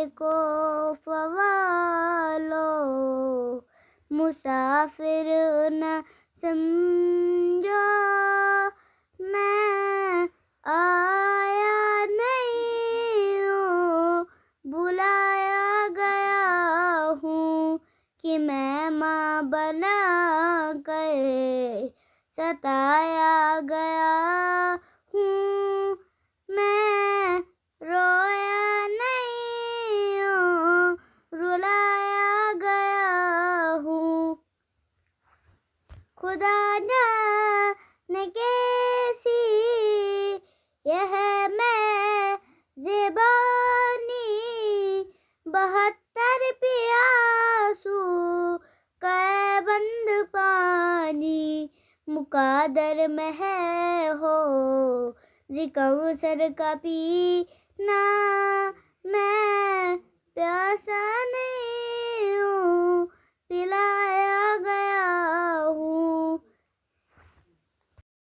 को फ़वालो, मुसाफिर न समझो, मैं आया नहीं हूँ, बुलाया गया हूँ कि मैं माँ बना कर सताया गया हूँ। मैं रोया नहीं हूँ, रुलाया गया हूँ। खुदा जाने कैसी यह मैं ज़बानी, 72 प्यासू कै बंद पानी, मुक़ादर में है हो ज़िकौसर का पीना, मैं प्यासा नहीं